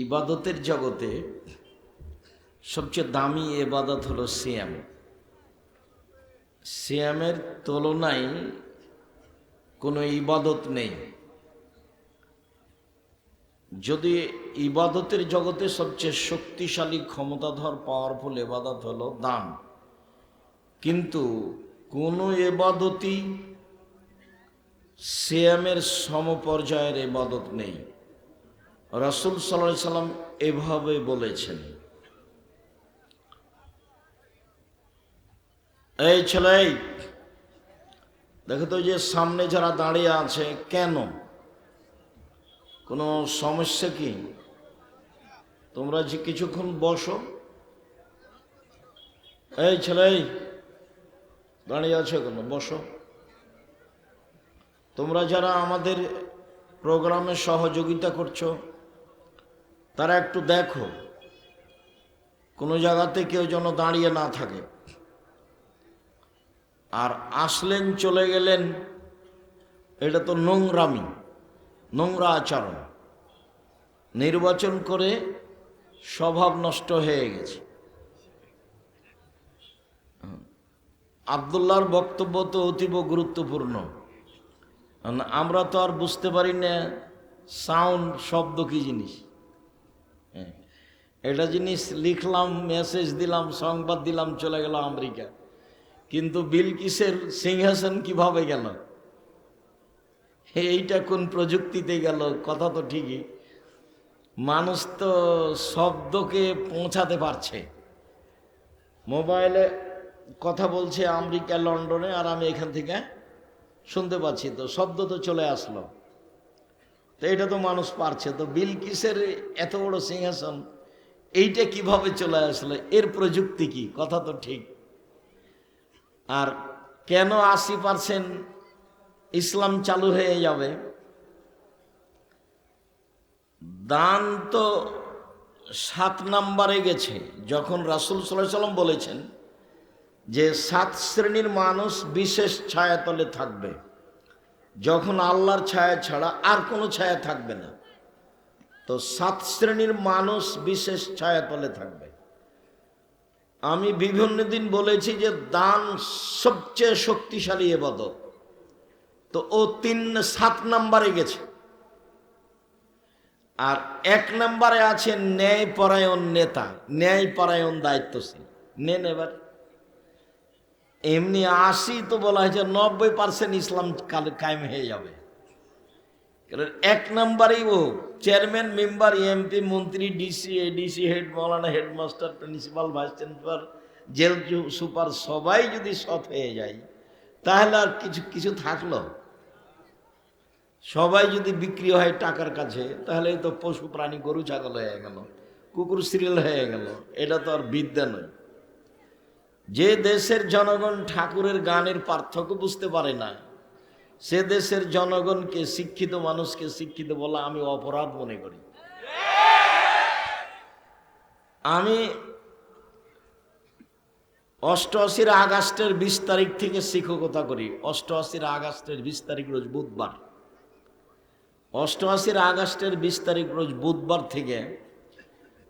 ইবাদতের জগতে সবচেয়ে দামি ইবাদত হলো সিয়াম। সিয়ামের তুলনায় কোনো ইবাদত নেই। যদি ইবাদতের জগতে সবচেয়ে শক্তিশালী, ক্ষমতাধর, পাওয়ারফুল ইবাদত হলো দান, কিন্তু কোনো ইবাদতই সিয়ামের সমপর্যায়ের ইবাদত নেই। রাসূল সাল্লাল্লাহু আলাইহি সাল্লাম এভাবে বলেছেন, এই ছেলে, দেখো তো যে সামনে যারা দাঁড়িয়ে আছে, কেন, কোনো সমস্যা কি? তোমরা যে কিছুক্ষণ বসো। এই ছেলে, দাঁড়িয়ে আছো কেন? বসো। তোমরা যারা আমাদের প্রোগ্রামে সহযোগিতা করছো, তারা একটু দেখো কোনো জায়গাতে কেউ যেন দাঁড়িয়ে না থাকে। আর আসলেন, চলে গেলেন, এটা তো নোংরামি, নোংরা আচরণ। নির্বাচন করে স্বভাব নষ্ট হয়ে গেছে। আব্দুল্লাহর বক্তব্য তো অতীব গুরুত্বপূর্ণ। আমরা তো আর বুঝতে পারি না সাউন্ড, শব্দ কি জিনিস। এটা জিনিস লিখলাম, মেসেজ দিলাম, সংবাদ দিলাম, চলে গেল আমেরিকা। কিন্তু বিলকিসের সিংহাসন কিভাবে গেল, এইটা কোন প্রযুক্তিতে গেল? কথা তো ঠিকই, মানুষ তো শব্দকে পৌঁছাতে পারছে। মোবাইলে কথা বলছে আমেরিকা, লন্ডনে, আর আমি এখান থেকে শুনতে পাচ্ছি, তো শব্দ তো চলে আসলো। তো এটা তো মানুষ পারছে। তো বিলকিসের এত বড় সিংহাসন, এইটা কিভাবে চলে আসলো? এর প্রযুক্তি কি? কথা তো ঠিক। আর কেন 80% ইসলাম চালু হয়ে যাবে? দান তো 7 নম্বরে গেছে। যখন রাসূল সাল্লাল্লাহু আলাইহি সাল্লাম বলেছেন যে 7 শ্রেণীর মানুষ বিশেষ ছায়াতলে থাকবে, যখন আল্লাহর ছায়া ছাড়া আর কোনো ছায়া থাকবে না, তো 7 শ্রেণীর মানুষ বিশেষ ছায়াতলে থাকবে। আমি বিভিন্ন দিন বলেছি যে দান সবচেয়ে শক্তিশালী ইবাদত, তো ও 7 নম্বরে গেছে। আর 1 নম্বরে আছে ন্যায়পরায়ণ নেতা, ন্যায়পরায়ণ দায়িত্বশীল। নেন এবার, এমনি 80 তো বলা হয়েছে, 90% ইসলাম কায়েম হয়ে যাবে। কারণ 1 নম্বরেই ও chairman, member, MP, minister, DC, ADC, head মাওলানা, headmaster, principal, vice principal, jail super, সবাই যদি সৎ হয়ে যায়, তাহলে আর কিছু থাকলো? সবাই যদি বিক্রি হয় টাকার কাছে, তাহলে তো পশু প্রাণী, গরু ছাগল হয়ে গেল, কুকুর সিরিয়াল হয়ে গেল। এটা তো আর বিদ্যা নয়। যে দেশের জনগণ ঠাকুরের গানের পার্থক্য বুঝতে পারে না, সে দেশের জনগণকে, শিক্ষিত মানুষকে শিক্ষিত বলা আমি অপরাধ মনে করি। আমি 88 আগস্টের 20 তারিখ থেকে শিক্ষকতা করি। 88 আগস্টের 20 তারিখ রোজ বুধবার। 88 আগস্টের 20 তারিখ রোজ বুধবার থেকে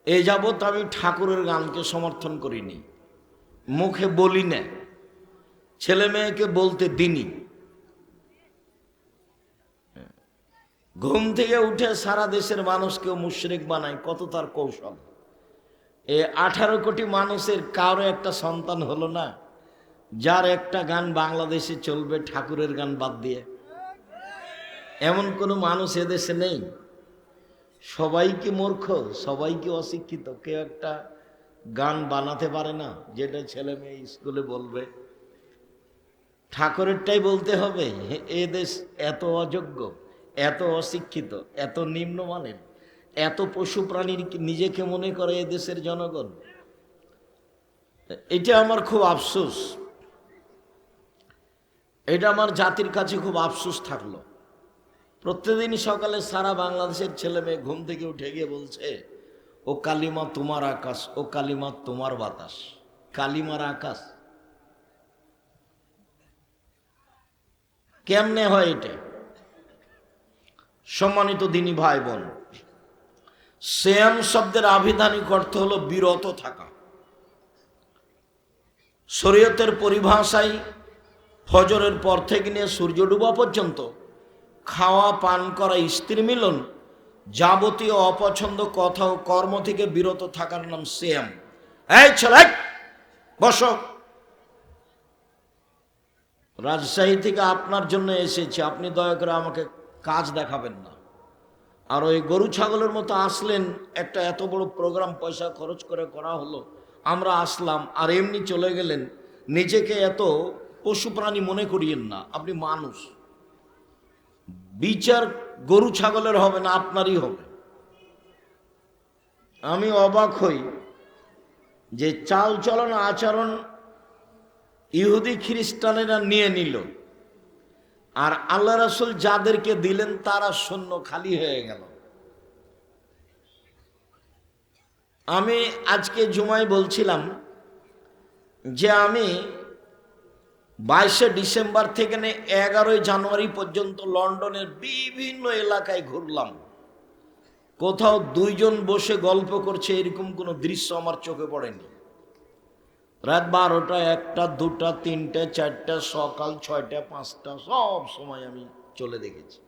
এ যাবৎ আমি ঠাকুরের গানকে সমর্থন করিনি, মুখে বলি না, ছেলে মেয়েকে বলতে দিনি। ঘুম থেকে উঠে সারা দেশের মানুষকে মুশরিক বানায়, কত তার কৌশল। 18 কোটি মানুষের কারো একটা সন্তান হলো না যার একটা গান বাংলাদেশে চলবে ঠাকুরের গান বাদ দিয়ে। এমন কোনো মানুষ এদেশে নেই। সবাই কি মূর্খ? সবাই কি অশিক্ষিত? কেউ একটা গান বানাতে পারে না যেটা ছেলে মেয়ে স্কুলে বলবে? ঠাকুরেরটাই বলতে হবে? এ দেশ এত অযোগ্য, এত অশিক্ষিত, এত নিম্নমানের, এত পশু প্রাণীর নিজেকে মনে করে এ দেশের জনগণ। এটা আমার খুব আফসোস, এটা আমার জাতির কাছে খুব আফসোস থাকলো। প্রত্যেকদিন সকালে সারা বাংলাদেশের ছেলে মেয়ে ঘুম থেকে উঠে গিয়ে বলছে, ও কালিমা তোমার আকাশ, ও কালিমা তোমার বাতাস। কালিমার আকাশ কেমনে হয় এটা? সম্মানিত দিনী ভাই বোন, সিয়াম শব্দের আবিধানিক অর্থ হলো বিরত থাকা। শরীয়তের পরিভাষায় ফজরের পর থেকে নিয়ে সূর্য ডুবা পর্যন্ত খাওয়া, পান করা, স্ত্রী মিলন, যাবতীয় অপছন্দ কথা ও কর্ম থেকে বিরত থাকার নাম সিয়াম। এই ছেলে বসো, রাজশাহী থেকে আপনার জন্য এসেছি, আপনি দয়া করে আমাকে কাজ দেখাবেন না। আর ওই গরু ছাগলের মতো আসলেন, একটা এত বড় প্রোগ্রাম পয়সা খরচ করে করা হলো, আমরা আসলাম আর এমনি চলে গেলেন। নিজেকে এত পশু প্রাণী মনে করিয়েন না, আপনি মানুষ। বিচার গরু ছাগলের হবে না, আপনারই হবে। আমি অবাক হই যে চাল চলন আচরণ ইহুদি খ্রিস্টানেরা নিয়ে নিল, আর আল্লাহ রাসূল যাদেরকে দিলেন তারা শূন্য, খালি হয়ে গেল। আমি আজকে জুমায় বলছিলাম যে আমি 22শে ডিসেম্বর থেকে 11ই জানুয়ারি পর্যন্ত লন্ডনের বিভিন্ন এলাকায় ঘুরলাম। কোথাও দুইজন বসে গল্প করছে এরকম কোনো দৃশ্য আমার চোখে পড়েনি। রাত 12টা, 1টা, 2টা, 3টে, 4টা, সকাল 6টা, 5টা, সব সময় আমি চলে দেখেছি।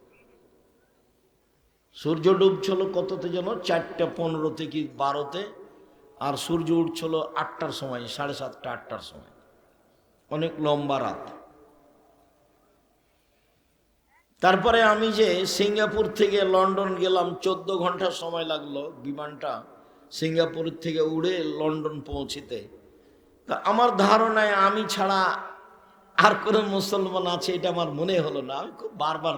সূর্য ডুবছিল কততে যেন 4:15 কি 12তে, আর সূর্য উঠছিল 8টার সময়, 7:30, 8টার সময়। অনেক লম্বা রাত। তারপরে আমি যে সিঙ্গাপুর থেকে লন্ডন গেলাম, 14 ঘন্টা সময় লাগলো বিমানটা সিঙ্গাপুর থেকে উড়ে লন্ডন পৌঁছিতে। তা আমার ধারণায় আমি ছাড়া আর কোনো মুসলমান আছে এটা আমার মনে হলো না। আমি খুব বারবার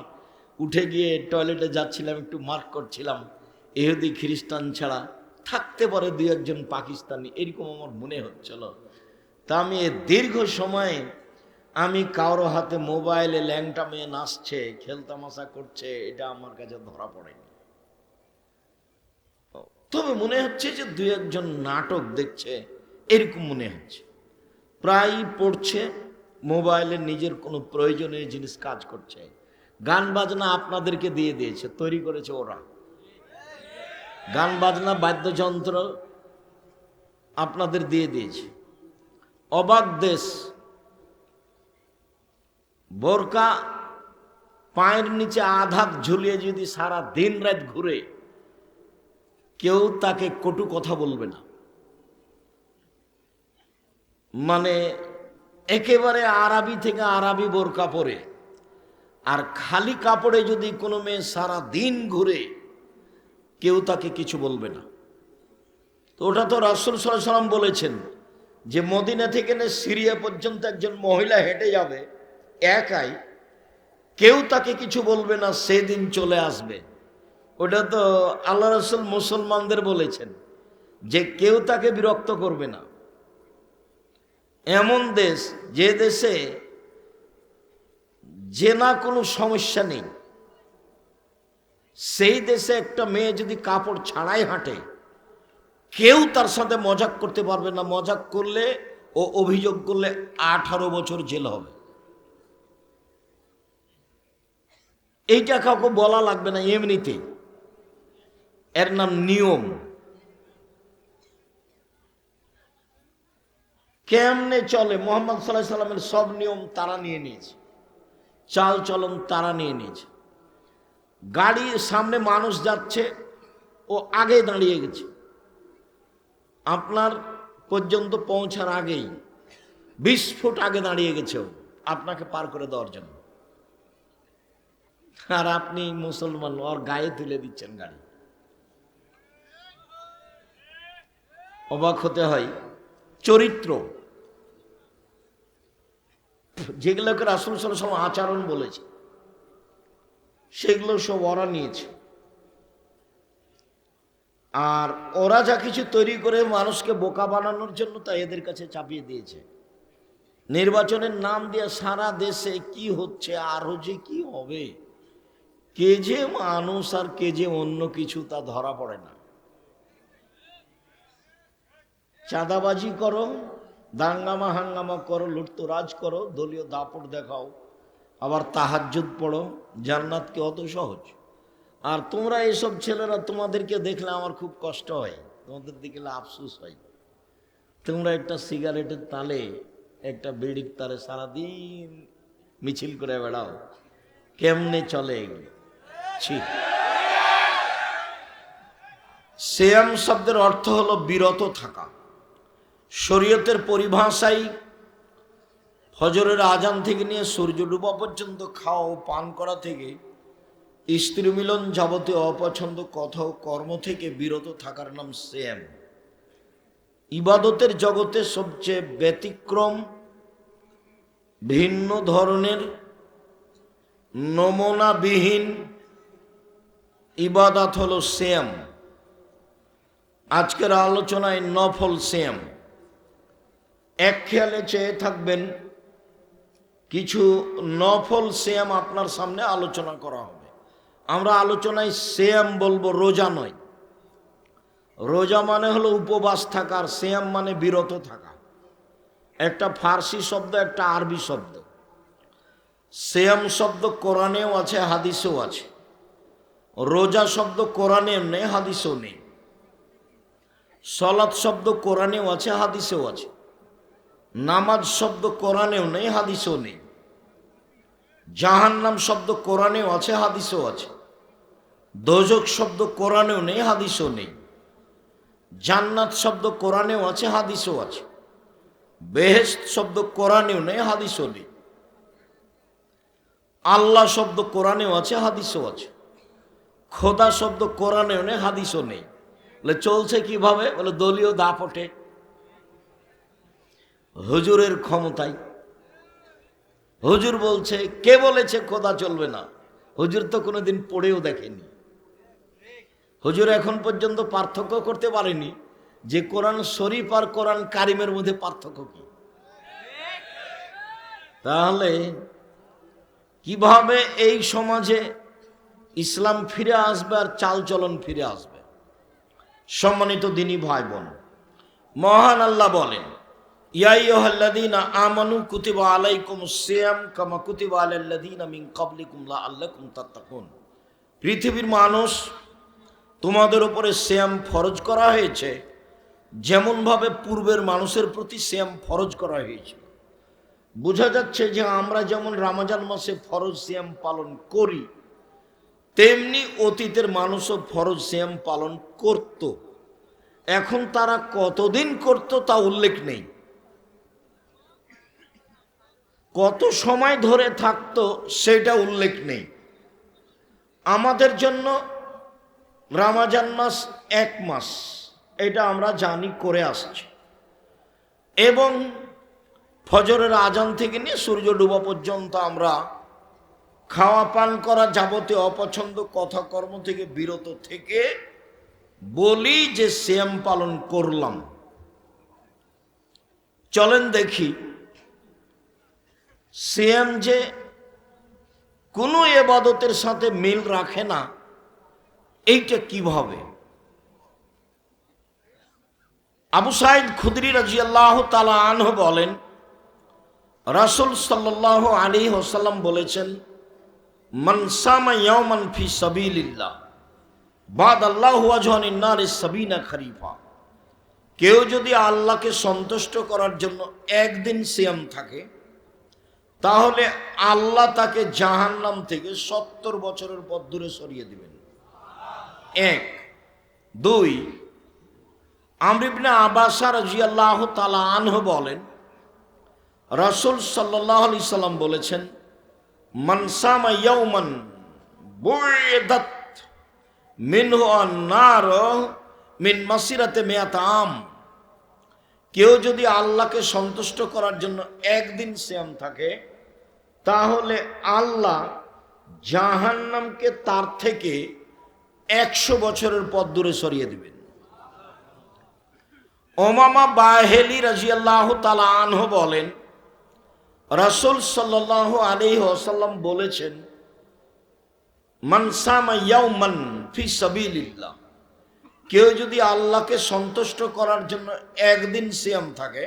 উঠে গিয়ে টয়লেটে যাচ্ছিলাম, একটু মার্ক করছিলাম, ইহুদি খ্রিস্টান ছাড়া থাকতে পারে 2-1 পাকিস্তানি, এরকম আমার মনে হচ্ছিল। তা আমি দীর্ঘ সময় আমি কারো হাতে মোবাইলে ল্যাংটা মেয়ে নাচছে, খেলতামাশা করছে, এটা আমার কাছে ধরা পড়েনি। তবে মনে হচ্ছে যে 2-1 নাটক দেখছে, এরকম মনে হচ্ছে। প্রায় পড়ছে মোবাইলে, নিজের কোনো প্রয়োজনীয় জিনিস কাজ করছে। গান বাজনা আপনাদেরকে দিয়ে দিয়েছে, তৈরি করেছে ওরা। গান বাজনা বাদ্যযন্ত্র আপনাদের দিয়ে দিয়েছে। অবাক দেশ। বোরকা পায়ের নিচে আধাত ঝুলিয়ে যদি সারা দিন রাত ঘুরে, কেউ তাকে কটু কথা বলবে না। মানে একেবারে আরবি থেকে আরবি বোরকা পরে, আর খালি কাপড়ে যদি কোনো মেয়ে সারা দিন ঘুরে, কেউ তাকে কিছু বলবে না। তো ওটা তো রাসূল সাল্লাল্লাহু আলাইহি ওয়াসাল্লাম বলেছেন যে মদিনা থেকে সিরিয়া পর্যন্ত একজন মহিলা হেঁটে যাবে একাই, কেউ তাকে কিছু বলবে না, সেদিন চলে আসবে। ওটা তো আল্লাহ রাসূল মুসলমানদের বলেছেন যে কেউ তাকে বিরক্ত করবে না। এমন দেশ, যে দেশে যে না কোনো সমস্যা নেই, সেই দেশে একটা মেয়ে যদি কাপড় ছাড়াই হাঁটে, কেউ তার সাথে মজাক করতে পারবে না। মজাক করলে ও অভিযোগ করলে 18 বছর জেল হবে। এইটা কাউকে বলা লাগবে না, এমনিতে এর নাম নিয়ম। কেমনে চলে মুহাম্মদ সাল্লাল্লাহু আলাইহি সাল্লামের সব নিয়ম তারা নিয়ে নিয়েছে, চাল চলন তারা নিয়ে নিয়েছে। গাড়ির সামনে মানুষ যাচ্ছে, ও আগে দাঁড়িয়ে গেছে, আপনার পর্যন্ত পৌঁছার আগেই 20 ফুট আগে দাঁড়িয়ে গেছে ও আপনাকে পার করে দেওয়ার জন্য। আর আপনি মুসলমান, ওর গায়ে তুলে দিচ্ছেন গাড়ি। অবাক হতে হয়। চরিত্র, যেগুলোকে রাসূল সাল্লাল্লাহু আলাইহি ওয়াসাল্লাম আচরণ বলেছে, সেগুলো সব ওরা নিয়েছে। আর ওরা যা কিছু তৈরি করে মানুষকে বোকা বানানোর জন্য, তা এদের কাছে চাপিয়ে দিয়েছে। নির্বাচনের নাম দিয়ে সারা দেশে কি হচ্ছে, আরো যে কি হবে, কে যে মানুষ আর কে যে অন্য কিছু, তা ধরা পড়ে না। চাঁদাবাজি করো, দাঙ্গামা হাঙ্গামা করো, লুটতরাজ করো, দলীয় দাপট দেখাও, আবার তাহাজ্জুদ পড়ো, জান্নাত কি অত সহজ? আর তোমরা এইসব ছেলেরা, তোমাদেরকে দেখলে আমার খুব কষ্ট হয়, তোমাদের দেখলে আফসোস হয়। তোমরা একটা সিগারেটের তালে, একটা বিড়ির তালে সারাদিন মিছিল করে বেড়াও, কেমনে চলে এগুলো? ঠিক। সিয়াম শব্দের অর্থ হলো বিরত থাকা। শরীয়তের পরিভাষায় ফজরের আজান থেকে নিয়ে সূর্য ডুবা পর্যন্ত খাওয়া ও পান করা থেকে, স্ত্রী মিলন যাবতীয় অপছন্দ কথা ও কর্ম থেকে বিরত থাকার নাম সিয়াম। ইবাদতের জগতে সবচেয়ে ব্যতিক্রম, ভিন্ন ধরনের, নমুনাবিহীন ইবাদত হলো সিয়াম। আজকের আলোচনায় নফল সিয়াম। এক খেয়ালে চেয়ে থাকবেন, কিছু নফল সিয়াম আপনার সামনে আলোচনা করা হবে। আমরা আলোচনায় সিয়াম বলবো, রোজা নয়। রোজা মানে হলো উপবাস থাকা, আর সিয়াম মানে বিরত থাকা। একটা ফার্সি শব্দ, একটা আরবি শব্দ। সিয়াম শব্দ কোরআনেও আছে, হাদিসেও আছে। রোজা শব্দ কোরআনেও নেই, হাদিসেও নেই। সলাত শব্দ কোরআনেও আছে, হাদিসেও আছে। নামাজ শব্দ কোরআনেও নেই, হাদিসেও নেই। জাহান্নাম শব্দ কোরআনেও আছে, হাদিসেও আছে। দোজক শব্দ কোরআনেও নেই, হাদিসেও নেই। জান্নাত শব্দ কোরআনেও আছে, হাদিসেও আছে। বেহেশত শব্দ কোরআনেও নেই, হাদিসেও নেই। আল্লাহ শব্দ কোরআনেও আছে, হাদিসেও আছে। খোদা শব্দ কোরআনেও নেই, হাদিসও নেই। বলে চলছে কিভাবে? বলে দলীয় দাপটে, হুজুরের ক্ষমতায়। হুজুর বলছে, কে বলেছে খোদা চলবে না? হুজুর তো কোনোদিন পড়েও দেখেনি। হুজুর এখন পর্যন্ত পার্থক্য করতে পারেনি যে কোরআন শরীফ আর কোরআন কারিমের মধ্যে পার্থক্য কি। তাহলে কিভাবে এই সমাজে ইসলাম ফিরে আসবে আর চালচলন ফিরে আসবে? সম্মানিত দিনী ভাই বোন, মহান আল্লাহ বলেন, ইয়া আইয়ুহাল্লাযীনা আমানু কুতিবা আলাইকুমুস সিয়াম কামা কুতিবা আলাল্লাযীনা মিন ক্বাবলিকুম লাআল্লাকুম তাত্তাকুন। পৃথিবীর মানুষ, তোমাদের উপরে সিয়াম ফরজ করা হয়েছে যেমনভাবে পূর্বের মানুষের প্রতি সিয়াম ফরজ করা হয়েছিল। বোঝা যাচ্ছে যে আমরা যেমন রমজান মাসে ফরজ সিয়াম পালন করি, তেমনি অতীতের মানুষও ফরজ সিয়াম পালন করত। এখন তারা কতদিন করত তা উল্লেখ নেই, কত সময় ধরে থাকতো সেটা উল্লেখ নেই। আমাদের জন্য রমজান মাস 1 মাস, এটা আমরা জানি, করে আসছি। এবং ফজরের আজান থেকে নিয়ে সূর্য ডুবা পর্যন্ত আমরা খাওয়া পান করা যাবতীয় অপছন্দ কথা কর্ম থেকে বিরত থেকে বলি যে সিয়াম পালন করলাম। চলেন দেখি সিয়াম যে কোনো ইবাদতের সাথে মিল রাখে না, এইটা কিভাবে? আবু সাঈদ খুদরি রাদিয়াল্লাহু তাআলা আনহু বলেন, রাসূল সাল্লাল্লাহু আলাইহি ওয়াসাল্লাম বলেছেন, মান সামা ইয়াওমান ফি সাবিলিল্লাহ বাদাল্লাহু ওয়াজহানিন নার 70 খরিফা। কেউ যদি আল্লাহকে সন্তুষ্ট করার জন্য একদিন সিয়াম থাকে, তাহলে আল্লাহ তাকে জাহান্নাম থেকে 70 বছরের পথ দূরে সরিয়ে দিবেন। 1 2 আমর ইবনে আব্বাস রাদিয়াল্লাহু তাআলা আনহু বলেন, রাসূল সাল্লাল্লাহু আলাইহি সাল্লাম বলেছেন, মান সামা ইয়াওমান বুইদাত মিনহু আন-নার মিন মাসিরাতে মিয়াত আম। কেউ যদি আল্লাহকে সন্তুষ্ট করার জন্য একদিন সিয়াম থাকে, তাহলে আল্লাহ জাহান্নামকে তার থেকে 100 বছরের পথ দূরে সরিয়ে দিবেন। উমামা বাহেলি রাদিয়াল্লাহু তাআলা আনহু বলেন, রাসূল সাল্লাল্লাহু আলাইহি ওয়াসাল্লাম বলেছেন, মান সামা ইয়াওমান ফি সাবিলিল্লাহ। কেউ যদি আল্লাহকে সন্তুষ্ট করার জন্য একদিন সিয়াম থাকে,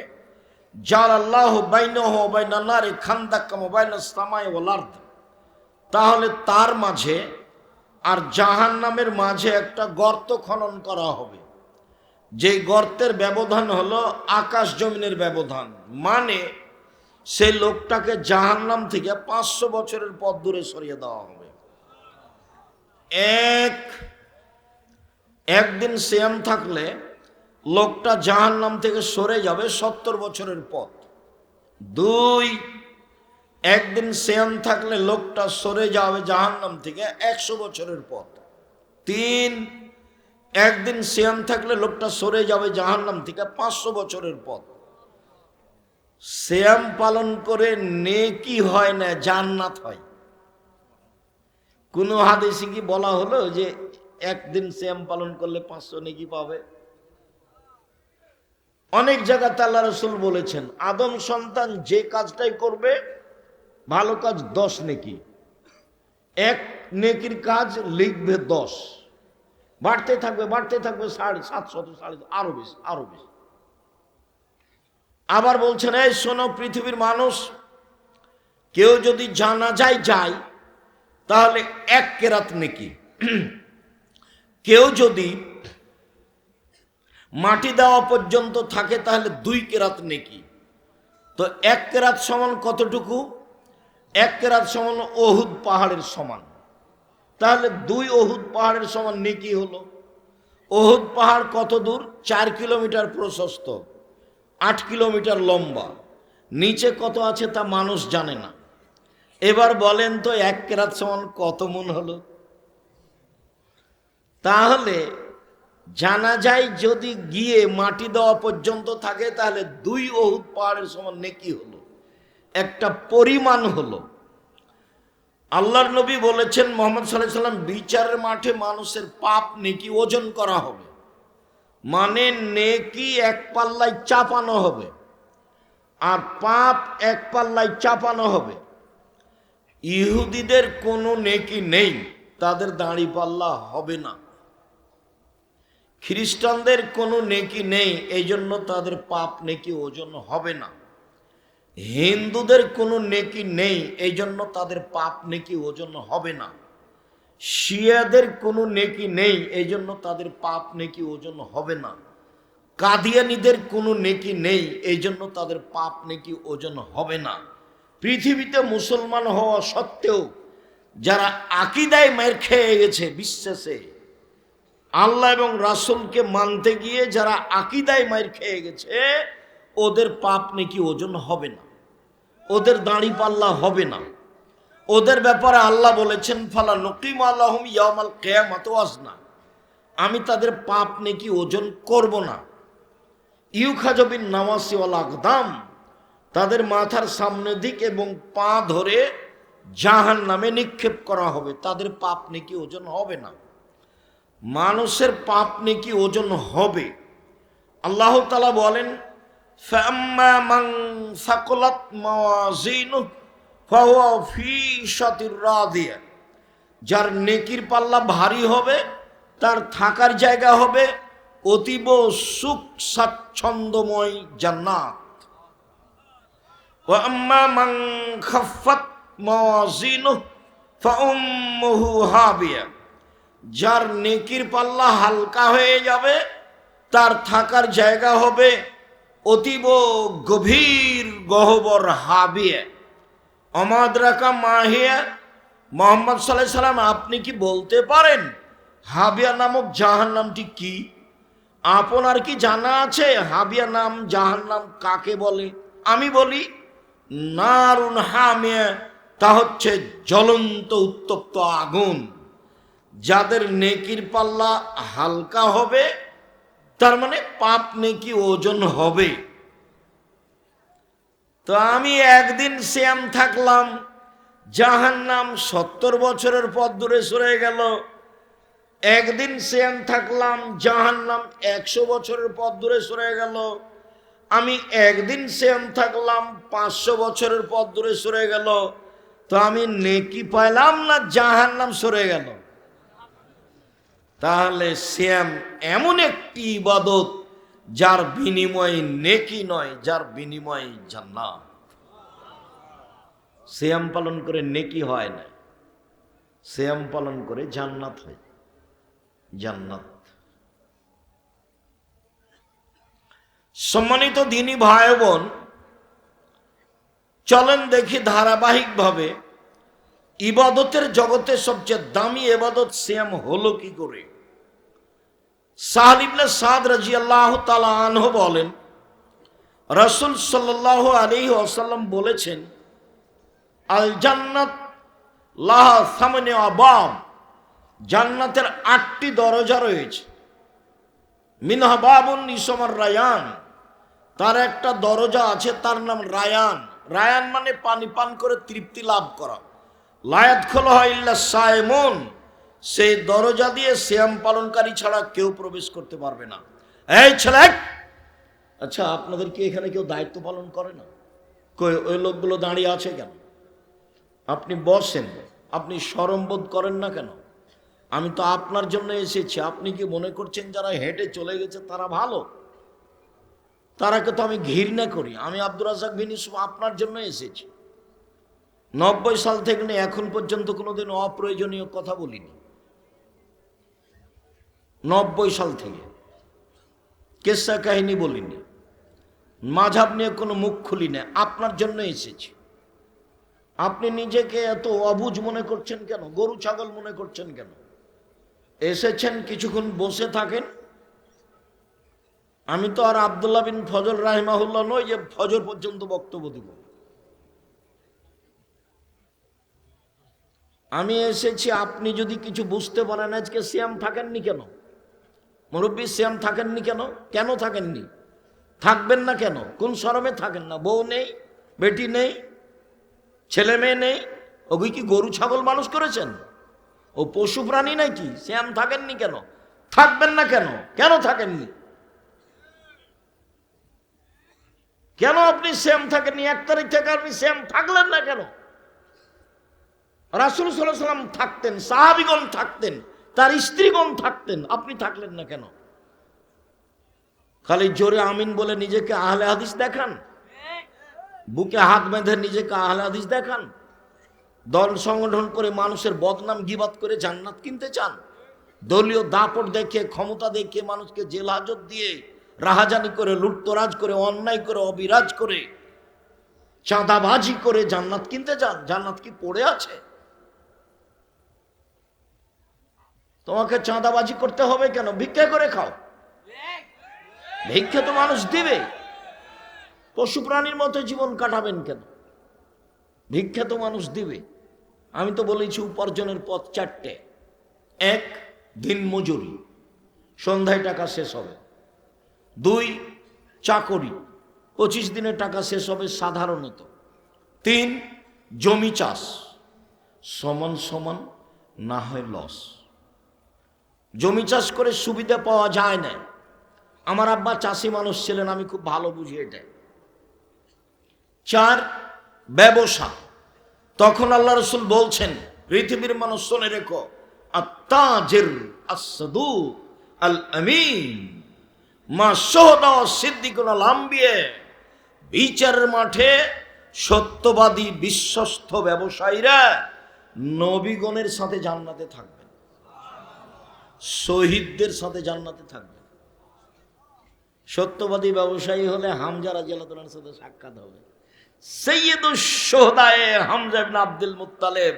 জালাল্লাহু বাইনাহু ওয়া বাইনান নারি খান্দাক কামা বাইনাস সামাই ওয়াল আরদ, তাহলে তার মাঝে আর জাহান্নামের মাঝে একটা গর্ত খনন করা হবে, যেই গর্তের ব্যবধান হলো আকাশ জমিনের ব্যবধান। মানে সেই লোকটাকে জাহান্নাম থেকে 500 বছরের পথ দূরে সরিয়ে দেওয়া হবে। একদিন সিয়াম থাকলে লোকটা জাহান্নাম থেকে সরে যাবে 70 বছরের পথ। 2, একদিন সিয়াম থাকলে লোকটা সরে যাবে জাহান্নাম থেকে 100 বছরের পথ। 3, একদিন সিয়াম থাকলে লোকটা সরে যাবে জাহান্নাম থেকে 500 বছরের পথ। সিয়াম পালন করে নেকি হয় না, জান্নাত হয়। কোন হাদিসে কি বলা হলো যে একদিন সিয়াম পালন করলে 500 নেকি পাবে? অনেক জায়গাতে আল্লাহ রাসূল বলেছেন আদম সন্তান যে কাজটাই করবে ভালো কাজ 10 নেকি, এক নেকির কাজ লিখবে 10, বাড়তে থাকবে 700 আরো বেশি আরো বেশি। আবার বলছেন এই শোনো পৃথিবীর মানুষ, কেউ যদি জানাজায় যায় তাহলে 1 কেরাত নেকি, কেউ যদি মাটি দেওয়া পর্যন্ত থাকে তাহলে 2 কেরাত নেকি। তো 1 কেরাত সমান কতটুকু? 1 কেরাত সমান ওহুদ পাহাড়ের সমান। তাহলে 2 ওহুদ পাহাড়ের সমান নেকি হলো। ওহুদ পাহাড় কত দূর? 4 কিলোমিটার প্রশস্ত, 8 কিলোমিটার লম্বা। নিচে কত আছে তা মানুষ জানে না। এবার বলেন তো 1 কেরাত সমান কত মণ হলো? তাহলে জানাজায় যদি গিয়ে মাটি দেওয়া পর্যন্ত থাকে তাহলে 2 ওহুদ পাহাড়ের সমান নেকি হলো, একটা পরিমাণ হলো। আল্লাহর নবী বলেছেন মুহাম্মদ সাল্লাল্লাহু আলাইহি সাল্লাম, বিচারের মাঠে মানুষের পাপ নেকি ওজন করা হবে। মানে নেকি 1 পাল্লায় চাপানো হবে আর পাপ 1 পাল্লায় চাপানো হবে। ইহুদিদের কোনো নেকি নেই, তাদের দাড়ি পাল্লা হবে না। খ্রিস্টানদের কোনো নেকি নেই, এই জন্য তাদের পাপ নেকি ওজন হবে না। হিন্দুদের কোনো নেকি নেই, এই জন্য তাদের পাপ নেকি ওজন হবে না। শিয়াদের কোনো নেকি নেই, এই জন্য তাদের পাপ নেকি ওজন হবে না। কাদিয়ানীদের কোনো নেকি নেই, এই জন্য তাদের পাপ নেকি ওজন হবে না। পৃথিবীতে মুসলমান হওয়া সত্ত্বেও যারা আকীদায় মার খেয়ে গেছে, বিশ্বাসে আল্লাহ এবং রাসূলকে মানতে গিয়ে যারা আকীদায় মার খেয়ে গেছে, ওদের পাপ নেকি ওজন হবে না, ওদের দাড়ি পাল্লা হবে না। ওদের ব্যাপারে আল্লাহ বলেছেন ফালা নুকিমু লাহুম ইয়াউমাল কিয়ামাতি ওয়াজনা, আমি তাদের পাপ নেকি ওজন করব না। ইউখাযু বিন নাওয়াসি ওয়াল আকদাম, তাদের মাথার সামনের দিক এবং পা ধরে জাহান্নামে নিক্ষেপ করা হবে, তাদের পাপ নেকি ওজন হবে না। মানুষের পাপ নেকি ওজন হবে। আল্লাহ তাআলা বলেন ফাম্মা মান সাকুলাত মাওয়াজিনুহু ফাহুয়া ফি শাতির রাদিয়া, যার নেকির পাল্লা ভারী হবে তার থাকার জায়গা হবে অতীব সুখ স্বাচ্ছন্দ্যময় জান্নাত। ওয়া আম্মা মান খাফফাত মাওয়াজিনুহু ফাউম্মুহু হাবিয়া, যার নেকির পাল্লা হালকা হয়ে যাবে তার থাকার জায়গা হবে অতীব গভীর গহ্বর হাবিয়া। অমাদ্রাকা মাহিয়া, মুহাম্মদ সাল্লাল্লাহু আলাইহি সাল্লাম আপনি কি বলতে পারেন হাবিয়া নামক জাহান্নামটি কি? আপনার কি জানা আছে হাবিয়া নাম জাহান্নাম কাকে বলে? আমি বলি নারুন হামিয়া, তা হচ্ছে জ্বলন্ত উত্তপ্ত আগুন। যাদের নেকির পাল্লা হালকা হবে তার মানে পাপ নেকি ওজন হবে। তো আমি একদিন সিয়াম থাকলাম, জাহান্নাম 70 বছরের পথ দূরে সরে গেল। একদিন সিয়াম থাকলাম, জাহান্নাম 100 বছরের পথ দূরে সরে গেল। আমি একদিন সিয়াম থাকলাম, 500 বছরের পথ দূরে সরে গেল। তো আমি নেকি পাইলাম না জাহান্নাম সরে গেল? তাহলে সিয়াম এমন একটি ইবাদত যার বিনিময়ে নেকি নয়, যার বিনিময়ে জান্নাত। সিয়াম পালন করে নেকি হয় না। সিয়াম পালন করে জান্নাত হয়, জান্নাত। সম্মানিত দিনী ভাই বোন, চলেন দেখি ধারাবাহিকভাবে ইবাদতের জগতে সবচেয়ে দামি ইবাদত সিয়াম হলো কি করে। সাহল ইবনে সাদ রাদিয়াল্লাহু তাআলা আনহু বলেন, রাসূল সাল্লাল্লাহু আলাইহি ওয়াসাল্লাম বলেছেন, আল জান্নাত লাহা সামানিয়া আবাব, জান্নাতের 8টি দরজা রয়েছে। মিনহা বাবুন ইসমুর রায়ান, তার একটা দরজা আছে, তার নাম রায়ান। রায়ান মানে পানি পান করে তৃপ্তি লাভ করা। লায়াত খোলা হয় ইল্লা সায়েমুন, সেই দরজা দিয়ে সিয়াম পালনকারী ছাড়া কেউ প্রবেশ করতে পারবে না। এই ছেলে, আচ্ছা আপনাদের কি এখানে কেউ দায়িত্ব পালন করে না? ওই লোকগুলো দাঁড়িয়ে আছে কেন? আপনি বসেন, আপনি শরম বোধ করেন না কেন? আমি তো আপনার জন্য এসেছি। আপনি কি মনে করছেন যারা হেঁটে চলে গেছে তারা ভালো? তারাকে তো আমি ঘৃণা করি। আমি আব্দুর রাজ্জাক বিন ইউসুফ আপনার জন্য এসেছি। 90 সাল থেকে নিয়ে এখন পর্যন্ত কোনোদিন অপ্রয়োজনীয় কথা বলিনি। 90 সাল থেকে কেসা কাহিনী বলিনি, মাঝহাব নিয়ে কোনো মুখ খুলি না। আপনার জন্য এসেছি। আপনি নিজেকে এত অবুঝ মনে করছেন কেন? গরু ছাগল মনে করছেন কেন? এসেছেন কিছুক্ষণ বসে থাকেন। আমি তো আর আব্দুল্লাহ বিন ফজল রাহিমাহুল্লাহ নই যে ফজর পর্যন্ত বক্তব্য দিব। আমি এসেছি, আপনি যদি কিছু বুঝতে পারেন। আজকে সিয়াম থাকেননি কেন? মুরব্বী সিয়াম থাকেননি কেন? কেন থাকেননি? থাকবেন না কেন? কোন শরমে থাকেন না? বউ নেই, বেটি নেই, ছেলে মেয়ে নেই? ওগুই কি গরু ছাগল মানুষ করেছেন? ও পশু প্রাণী নাকি? সিয়াম থাকেননি কেন? থাকবেন না কেন? কেন থাকেননি? কেন আপনি সিয়াম থাকেননি? 1 তারিখ থেকে আপনি সিয়াম থাকলেন না কেন? রাসূল সাল্লাল্লাহু আলাইহি ওয়াসাল্লাম থাকতেন, সাহাবীগণ থাকতেন, তার স্ত্রীগণ থাকতেন, আপনি থাকলেন না কেন? খালি জোরে আমিন বলে নিজেকে আহলে হাদিস দেখান, বুকে হাত বেঁধে নিজেকে আহলে হাদিস দেখান, দল সংগঠন করে মানুষের বদনাম গীবাত করে জান্নাত কিনতে চান, দলীয় দাপট দেখে ক্ষমতা দেখে মানুষকে জেল হাজত দিয়ে রাহাজানি করে লুটতরাজ করে অন্যায় করে অবিরাজ করে চাঁদাবাজি করে জান্নাত কিনতে চান। জান্নাত কি পড়ে আছে? তোমাকে চাঁদাবাজি করতে হবে কেন? ভিক্ষা করে খাও, ভিক্ষা তো মানুষ দিবে। পশু প্রাণীর মতো জীবন কাটাবেন কেন? ভিক্ষা তো মানুষ দিবে। আমি তো বলেছি উপার্জনের পথ 4টে। 1, দিন মজুরি, সন্ধ্যায় টাকা শেষ হবে। 2, চাকরি, 25 দিনে টাকা শেষ হবে সাধারণত। 3, জমি চাষ, সমান সমান না হয় লস। জমি চাষ করে সুবিধা পাওয়া যায় না। আমার আব্বা চাষি মানুষ ছিলেন, আমি খুব ভালো বুঝি এটা। 4, ব্যবসা। তখন আল্লাহ রাসূল বলছেন, পৃথিবীর মানুষ শুনে রেখো, আত-তাজির আস-সাদুক আল-আমিন মা শুহাদা ওয়াস-সিদ্দিকুন আল-আম্বিয়া। বিচারের মাঠে সত্যবাদী বিশ্বস্ত ব্যবসায়ীরা নবীগণের সাথে জান্নাতে থাকবেন, শহীদদের সাথে জান্নাতে থাকবেন। সত্যবাদী ব্যবসায়ী হলে হামজা রাদিয়াল্লাহু তাআলার সাথে সাক্ষাৎ হবে। সাইয়্যিদুশ শুহাদায়ে হামজা ইবনে আব্দুল মুত্তালিব।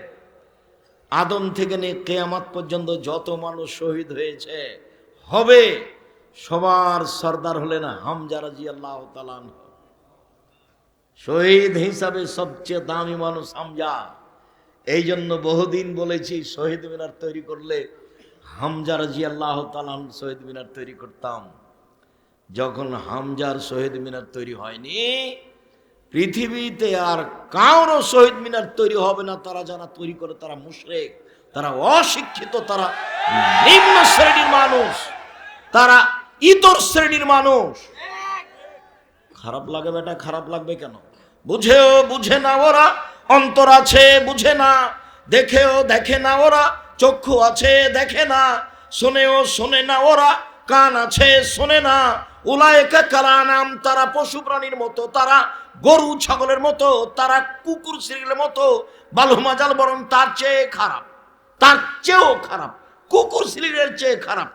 আদম থেকে নিয়ে কিয়ামত পর্যন্ত যত মানুষ শহীদ হয়েছে হবে, সবার সরদার হলেন হামজা রাদিয়াল্লাহু তাআলা। শহীদ হিসাবে সবচেয়ে দামি মানুষ হামজা। এই জন্য বহুদিন বলেছি, শহীদ মিনার তৈরি করলে হামজা রাদিয়াল্লাহু তাআলা শহীদ মিনার তৈরি করতাম। যখন হামজার শহীদ মিনার তৈরি হয়নি, পৃথিবীতে আর কারো শহীদ মিনার তৈরি হবে না। তারা যারা তৈরি করে তারা মুশরিক, তারা অশিক্ষিত, তারা নিম্ন শ্রেণীর মানুষ, তারা ইতর শ্রেণীর মানুষ। খারাপ লাগে বেটা, খারাপ লাগবে কেন? বুঝেও বুঝে না ওরা, অন্তর আছে বুঝে না, দেখেও দেখে না ওরা, চক্ষু আছে দেখে না, শোনেও শোনে না ওরা, কান আছে শোনে না। উলায়েকা কালানাম, তারা পশু প্রাণীর মতো, তারা গরু ছাগলের মতো, তারা কুকুর শ্রীলের মতো, বালুমাজাল বরং তার চেয়ে খারাপ। তার চেয়েও খারাপ, কুকুর সিলিনের চেয়ে খারাপ।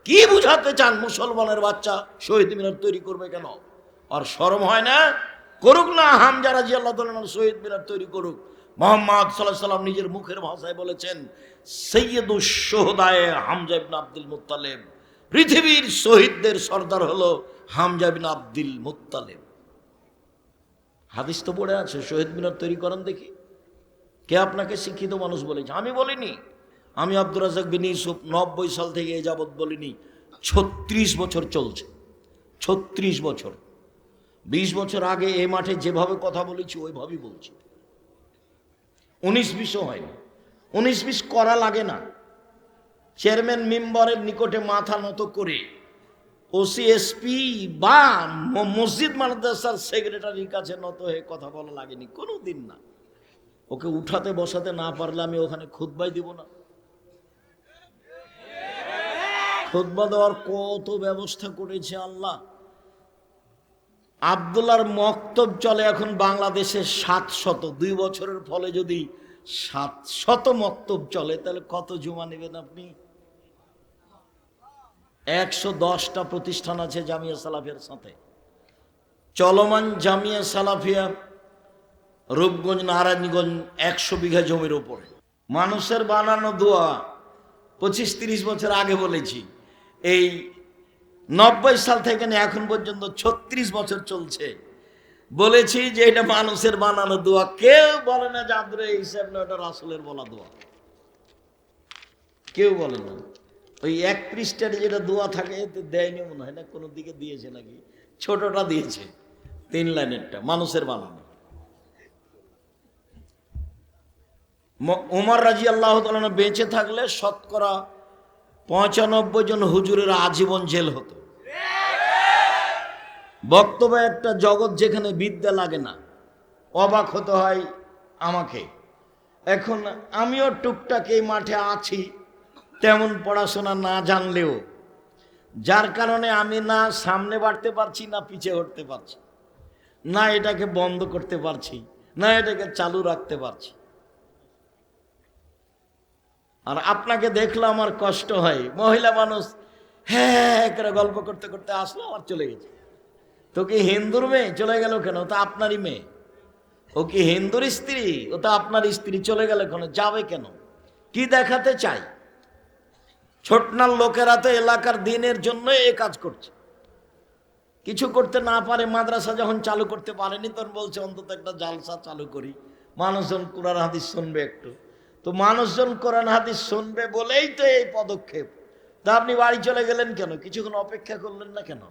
কি বুঝাতে চান? মুসলমানের বাচ্চা শহীদ মিনার তৈরি করবে কেন? আর শরম হয় না? করুক না, হামজা রাদিয়াল্লাহু তাআলা শহীদ মিনার তৈরি করুক। মুহাম্মদ সাল্লাল্লাহু আলাইহি ওয়াসাল্লাম নিজের মুখের ভাষায় বলেছেন, সাইয়্যিদুশ শুহাদায়ে হামজা ইবনে আব্দুল মুত্তালিব, পৃথিবীর শহীদদের সর্দার হলো হামজা ইবনে আব্দুল মুত্তালিব। হাদিস তো পড়ে আছে, শহীদ মিনার তৈরি করেন দেখি। কে আপনাকে শিক্ষিত মানুষ বলেছে? আমি বলিনি। আমি আব্দুর রাজ্জাক বিন ইউসুফ 90 সাল থেকে এ যাবৎ বলিনি, 36 বছর চলছে। 36 বছর। 20 বছর আগে এ মাঠে যেভাবে কথা বলেছি ওইভাবেই বলছি। 19-20 হয়নি। 19-20 করা লাগে না। চেয়ারম্যান মেম্বারের নিকটে মাথা নত করে ওসিএসপি বা মসজিদ মাদ্রাসার সেক্রেটারির কাছে নত হয়ে কথা বলা লাগেনি, কোনো দিন না। ওকে উঠাতে বসাতে না পারলে আমি ওখানে খুতবাই দিব না? খুতবা দেওয়ার কত ব্যবস্থা করেছে আল্লাহ। আব্দুল্লাহর মক্তব চলে এখন বাংলাদেশে 700। 2 বছরের ফলে যদি 700 মক্তব চলে তাহলে কত জুমা নেবেন আপনি? 110টা প্রতিষ্ঠান আছে জামিয়া সালাফিয়ার সাথে। চলমান জামিয়া সালাফিয়া রূপগঞ্জ নারায়ণগঞ্জ 100 বিঘা জমির উপরে। মানুষের বানানো দোয়া 25-30 বছর আগে বলেছি। এই 90 সাল থেকে এখন পর্যন্ত 36 বছর চলছে। বলেছি যে এটা মানুষের বানানো দোয়া। কেউ বলে না যে আব্দুল হিসাব না, ওটা রাসূলের বলা দোয়া। কেউ বলে না। ওই 1 পৃষ্ঠার যেটা দোয়া থাকে এতে দেয়নি মনে হয় না, কোনো দিকে দিয়েছে নাকি? ছোটটা দিয়েছে, 3 লাইনেরটা, মানুষের বানানো। উমর রাদিয়াল্লাহু তাআলা বেঁচে থাকলে শতকরা 95 জন হুজুরের আজীবন জেল হতো। বক্তব্য একটা জগৎ যেখানে বিদ্যা লাগে না। অবাক হতে হয় আমাকে। এখন আমিও টুকটাক এই মাঠে আছি, তেমন পড়াশোনা না জানলেও, যার কারণে আমি না সামনে বাড়তে পারছি, না পিছিয়ে হটতে পারছি, না এটাকে বন্ধ করতে পারছি, না এটাকে চালু রাখতে পারছি। আর আপনাকে দেখলে আমার কষ্ট হয়। মহিলা মানুষ হ্যাঁ করে গল্প করতে করতে আসলো, আর চলে গেছে। তো কি হিন্দুর মেয়ে? চলে গেল কেন? ও তো আপনারই মেয়ে। ও কি হিন্দুর স্ত্রী? ও তো আপনার স্ত্রী। চলে গেল কেন? যাবে কেন? কি দেখাতে চাই? ছোটনার লোকেরা তো এলাকার দিনের জন্য এ কাজ করছে। কিছু করতে না পারে, মাদ্রাসা যখন চালু করতে পারেনি তখন বলছে অন্তত একটা জালসা চালু করি, মানুষজন কোরআন হাদিস শুনবে একটু। তো মানুষজন কোরআন হাদিস শুনবে বলেই তো এই পদক্ষেপ। তা আপনি বাড়ি চলে গেলেন কেন? কিছুক্ষণ অপেক্ষা করলেন না কেন?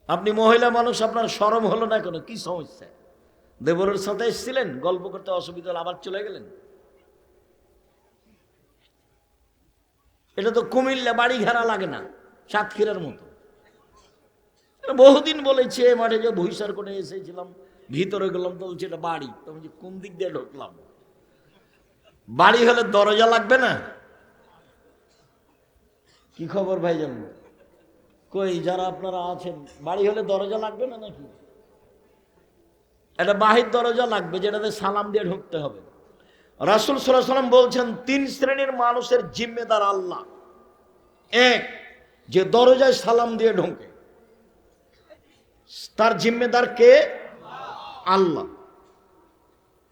আপনি মহিলা মানুষ, আপনার শরম হলো না কেন? কি সমস্যা? দেবরের সাথে এসেছিলেন, গল্প করতে অসুবিধা হলো, আবার চলে গেলেন। এটা তো কুমিল্লা বাড়ি ঘেরা লাগে না, সাতক্ষীরার মতো। বহুদিন বলেছে মাঠে যে ভুইসার করে এসেছিলাম, ভিতরে গেলাম তো বলছে এটা বাড়ি। তো বলছি কোন দিক দিয়ে ঢুকলাম? বাড়ি হলে দরজা লাগবে না? কি খবর ভাইজান? কই যারা আপনারা আছেন, বাড়ি হলে দরজা লাগবে না নাকি? এটা বাহির দরজা লাগবে, যেটাতে সালাম দিয়ে ঢুকতে হবে। রাসূল সাল্লাল্লাহু আলাইহি ওয়াসাল্লাম বলছেন 3 শ্রেণীর মানুষের জিম্মেদার আল্লাহ। 1, যে দরজায় সালাম দিয়ে ঢোকে, তার জিম্মেদার কে? আল্লাহ।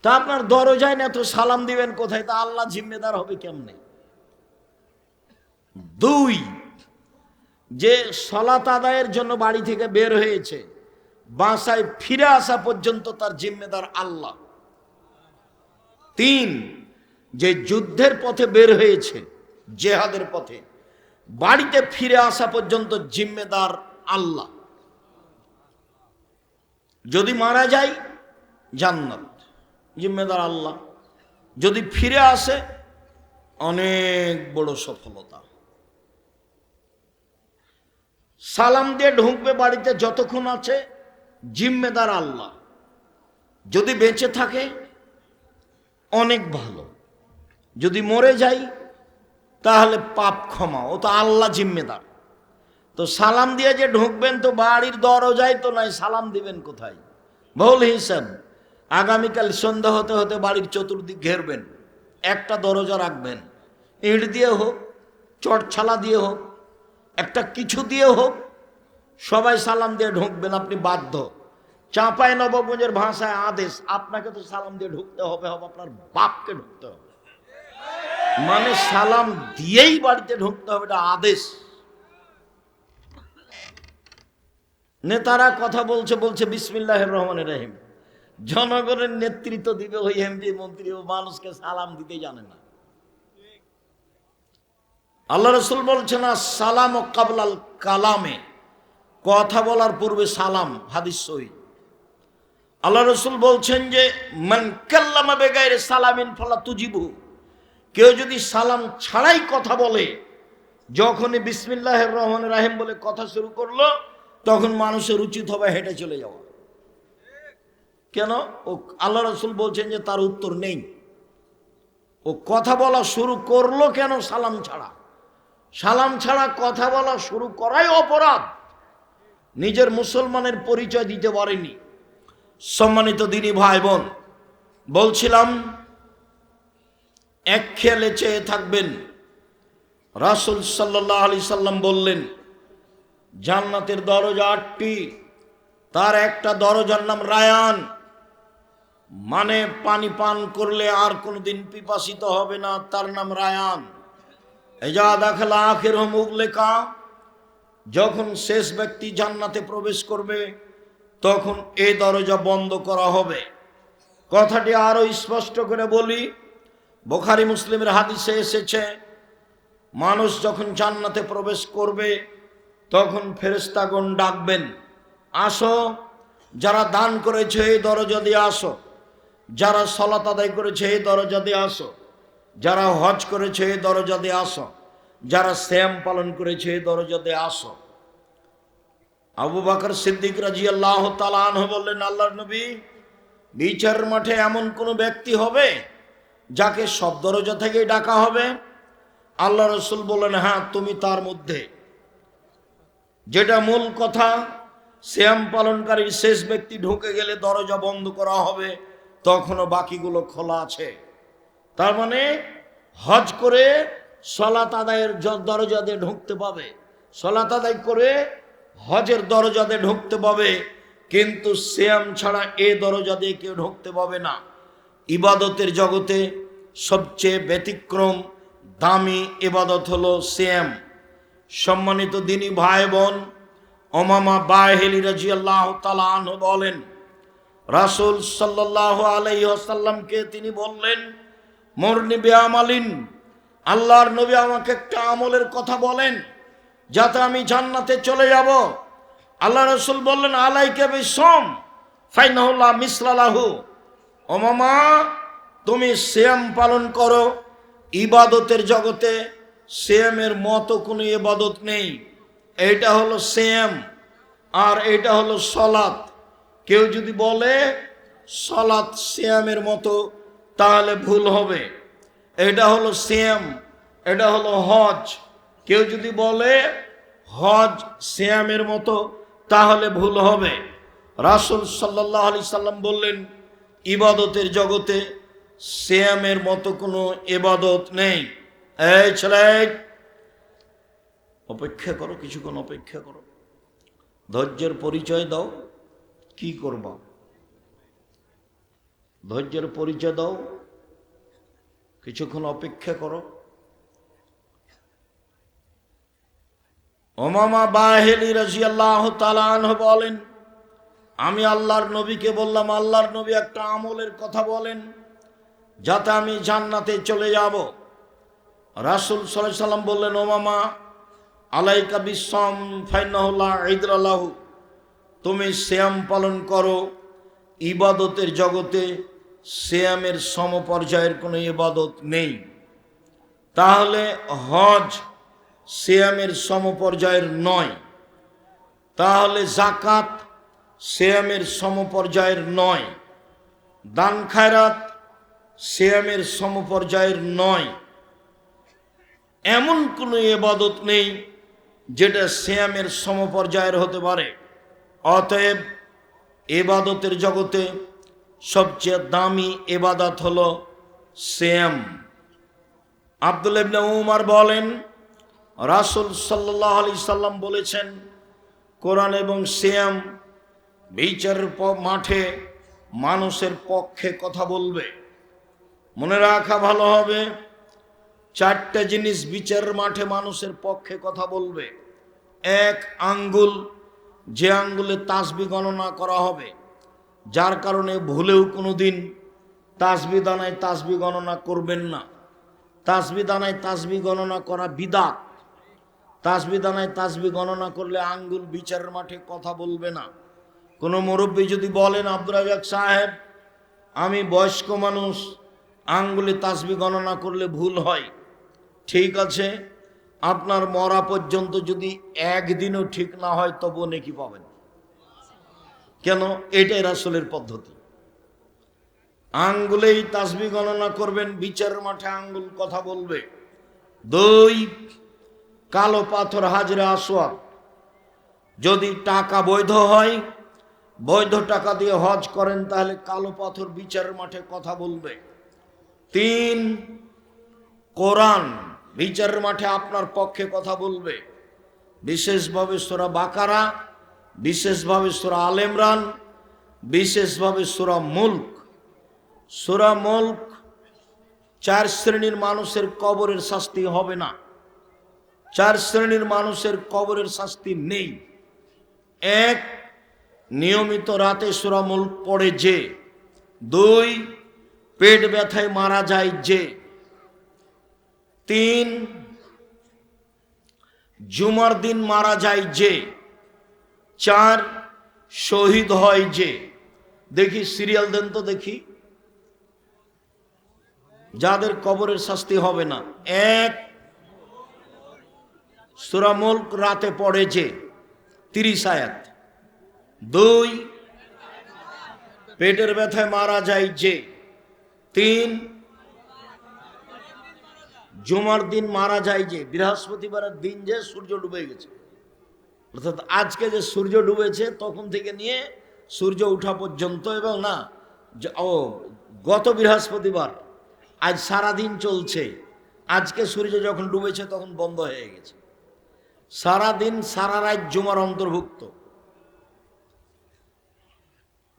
তা আপনার দরজায় না তো সালাম দিবেন কোথায়? তা আল্লাহ জিম্মেদার হবে কেমনে? 2, যে সালাত আদায়ের জন্য বাড়ি থেকে বের হয়েছে, বাসায় ফিরে আসা পর্যন্ত তার জিম্মেদার আল্লাহ। 3, যে যুদ্ধের পথে বের হয়েছে, জেহাদের পথে, বাড়িতে ফিরে আসা পর্যন্ত জিম্মেদার আল্লাহ। যদি মারা যায় জান্নাত, জিম্মেদার আল্লাহ। যদি ফিরে আসে অনেক বড় সফলতা। সালাম দিয়ে ঢুকবে বাড়িতে, যতক্ষণ আছে জিম্মেদার আল্লাহ। যদি বেঁচে থাকে অনেক ভালো, যদি মরে যাই তাহলে পাপ ক্ষমা, ও তো আল্লাহ জিম্মেদার। তো সালাম দিয়ে যে ঢুকবেন, তো বাড়ির দরজায় তো নাই, সালাম দিবেন কোথায়? ভুল হিসাব। আগামীকাল সন্ধ্যা হতে হতে বাড়ির চতুর্দিক ঘেরবেন, একটা দরজা রাখবেন, ইট দিয়ে হোক, চটছালা দিয়ে হোক, একটা কিছু দিয়ে হোক, সবাই সালাম দিয়ে ঢুকবেন, আপনি বাধ্য। চাঁপাই নবাবগঞ্জের ভাষায় আদেশ, আপনাকে তো সালাম দিয়ে ঢুকতে হবে, আপনার বাপকে ঢুকতে হবে, মানে সালাম দিয়েই বাড়িতে ঢুকতে হবে, এটা আদেশ। নেতারা কথা বলছে বলছে বিসমিল্লাহির রহমানির রহিম, জনগণের নেতৃত্ব দিবে ওই এমপি মন্ত্রী, ও মানুষকে সালাম দিতে জানে না। আল্লাহ রাসূল বলছেন সালাম ও কাবলাল কালামে, কথা বলার পূর্বে সালাম, হাদিস সহিহ। আল্লাহ রাসূল বলছেন যে মান কাল্লামা বিগাইরি সালামিন ফালা তুজিবু, কেউ যদি সালাম ছাড়াই কথা বলে, যখনই বিসমিল্লাহির রহমানির রহিম বলে কথা শুরু করলো, তখন মানুষের উচিত হবে হেঁটে চলে যাওয়া। কেন? ও আল্লাহ রাসূল বলছেন যে তার উত্তর নেই, ও কথা বলা শুরু করলো কেন সালাম ছাড়া? সালাম ছাড়া কথা বলা শুরু করাই অপরাধ, নিজের মুসলমানের পরিচয় দিতে পারেনি। সম্মানিত দিনী ভাই বোন, বলছিলাম এক খেয়ালে চেয়ে থাকবেন। রাসূল সাল্লাল্লাহু আলাইহি সাল্লাম বললেন জান্নাতের দরজা 8টি, তার একটা দরজার নাম রায়ান, মানে পানি পান করলে আর কোনোদিন পিপাসিত হবে না, তার নাম রায়ান। এজা দাখালা আখিরুহুম উগলিকা, যখন শেষ ব্যক্তি জান্নাতে প্রবেশ করবে তখন এই দরজা বন্ধ করা হবে। কথাটি আরো স্পষ্ট করে বলি, বুখারী মুসলিমের হাদিসে এসেছে, মানুষ যখন জান্নাতে প্রবেশ করবে তখন ফেরেশতাগণ ডাকবেন, আসো, যারা দান করেছে এই দরজা দিয়ে আসো, যারা সালাত আদায় করেছে এই দরজা দিয়ে আসো, যারা হজ করেছে এই দরজা দিয়ে আসো, যারা সিয়াম পালন করেছে এই দরজা দিয়ে আসো। আবু বকর সিদ্দিক রাদিয়াল্লাহু তাআলা আনহু বললেন, আল্লাহর নবী, বিচারের মাঠে এমন কোন ব্যক্তি হবে যাকে সব দরজা থেকেই ডাকা হবে? আল্লাহ রাসূল বললেন, হ্যাঁ, তুমি তার মধ্যে। যেটা মূল কথা, সিয়াম পালনকারী শেষ ব্যক্তি ঢুকে গেলে দরজা বন্ধ করা হবে, তখনও বাকিগুলো খোলা আছে। তার মানে হজ করে সালাত আদায়ের দরজা দিয়ে ঢুকতে পাবে, সালাত আদায় করে হজের দরজা দিয়ে ঢুকতে পাবে, কিন্তু সিয়াম ছাড়া এই দরজা দিয়ে কেউ ঢুকতে পাবে না। ইবাদতের জগতে সবচেয়ে ব্যতিক্রম দামি ইবাদত হলো সিয়াম। সম্মানিত দিনী ভাই বোন, উমামা বাহিলি রাদিয়াল্লাহু তাআলা আনহু বলেন, রাসূল সাল্লাল্লাহু আলাইহি ওয়াসাল্লামকে তিনি বললেন, মুরনি বিআমালিন, আল্লাহর নবী আমাকে একটা আমলের কথা বলেন যাতে আমি জান্নাতে চলে যাব। আল্লাহ রাসূল বললেন, আলাইকা বিসম ফাইনাহু লা মিসলা লাহু, উমামা, তুমি সিয়াম পালন করো। ইবাদতের জগতে সিয়ামের মতো কোনো ইবাদত নেই। এইটা হলো সিয়াম আর এটা হলো সালাত। কেউ যদি বলে সালাত সিয়ামের মতো তাহলে ভুল হবে। এটা হলো সিয়াম, এটা হলো হজ। কেউ যদি বলে হজ সিয়ামের মতো তাহলে ভুল হবে। রাসূল সাল্লাল্লাহু আলাইহি সাল্লাম বললেন, ইবাদতের জগতে সিয়ামের মতো কোনো ইবাদত নেই। এই ছেলে, অপেক্ষা করো, কিছুক্ষণ অপেক্ষা করো, ধৈর্যের পরিচয় দাও। কি করবা? ধৈর্যের পরিচয় দাও, কিছুক্ষণ অপেক্ষা করো। উমামা বাহিলি রাদিয়াল্লাহু তাআলা আনহু বলেন, আমি আল্লাহর নবীকে বললাম, আল্লাহর নবী একটা আমলের কথা বলেন যাতে আমি জান্নাতে চলে যাব। রাসূল সাল্লাল্লাহু আলাইহি সাল্লাম বললেন, উমামা, আলাইকা বিসম ফাইনাহু লা ইদরা লাহু, তুমি সিয়াম পালন করো। ইবাদতের জগতে সিয়ামের সমপর্যায়ের কোনো ইবাদত নেই। তাহলে হজ সিয়ামের সমপর্যায়ের নয়, তাহলে যাকাত সিয়ামের সমপর্যায়ের নয়, দান খায়রাত সিয়ামের সমপর্যায়ের নয়। এমন কোনো ইবাদত নেই যেটা সিয়ামের সমপর্যায়ের হতে পারে। অতএব ইবাদতের জগতে সবচেয়ে দামি ইবাদত হলো সিয়াম। আব্দুল্লাহ ইবনে উমর বলেন, রাসূল সাল্লাল্লাহু আলাইহি সাল্লাম বলেছেন, কোরআন এবং সিয়াম বিচারের মাঠে মানুষের পক্ষে কথা বলবে। মনে রাখা ভালো হবে, চারটা জিনিস বিচারের মাঠে মানুষের পক্ষে কথা বলবে। এক, আঙ্গুল, যে আঙ্গুলে তাসবিহ গণনা করা হবে, যার কারণে ভুলেও কোনোদিন তাসবিহ দানায় তাসবিহ গণনা করবেন না। তাসবিহ দানায় তাসবিহ গণনা করা বিদআত। তাসবিহ দানায় তাসবিহ গণনা করলে আঙ্গুল বিচারের মাঠে কথা বলবে না। কোনো মুরব্বী যদি বলেন, আব্দুর রাজ্জাক সাহেব, আমি বয়স্ক মানুষ, আঙ্গুলে তাসবিহ গণনা করলে ভুল হয়, ঠিক আছে, আপনার মরা পর্যন্ত যদি একদিনও ঠিক না হয় তবুও নেকি পাবেন। কেন? এটাই রাসূলের পদ্ধতি। আঙ্গুলেই তাসবিহ গণনা করবেন, বিচারের মাঠে আঙ্গুল কথা বলবে। দুই, কালো পাথর হাজরে আসওয়াদ, যদি টাকা বৈধ হয়, বৈধ টাকা দিয়ে হজ করেন, তাহলে কালো পাথর বিচারের মাঠে কথা বলবে। তিন, কোরআন বিচারের মাঠে আপনার পক্ষে কথা বলবে, বিশেষভাবে সূরা বাকারা, বিশেষভাবে সূরা আল ইমরান, বিশেষভাবে সূরা মুলক। সূরা মুলক, চার শ্রেণীর মানুষের কবরের শাস্তি হবে না। চার শ্রেণীর মানুষের কবরের শাস্তি নেই। এক, নিয়মিত রাতে সূরা মুলক পড়ে যে। দুই, পেট ব্যথায় মারা যায় যে। তিন, জুমার দিন মারা যায় যে। চার, শহীদ হয় যে। দেখি সিরিয়াল দেন তো দেখি, যাদের কবরের শাস্তি হবে না। এক, সূরা মুলক রাতে পড়ে যে 30 আয়াত। দুই, পেটের ব্যথায় মারা যায় যে। তিন, জুমার দিন মারা যায় যে, বৃহস্পতিবারের দিন যে সূর্য ডুবে গেছে, অর্থাৎ আজকে যে সূর্য ডুবেছে তখন থেকে নিয়ে সূর্য ওঠা পর্যন্ত, এবং না গত বৃহস্পতিবার, আজ সারাদিন চলছে, আজকে সূর্য যখন ডুবেছে তখন বন্ধ হয়ে গেছে। সারাদিন সারা রাত জুমার অন্তর্ভুক্ত।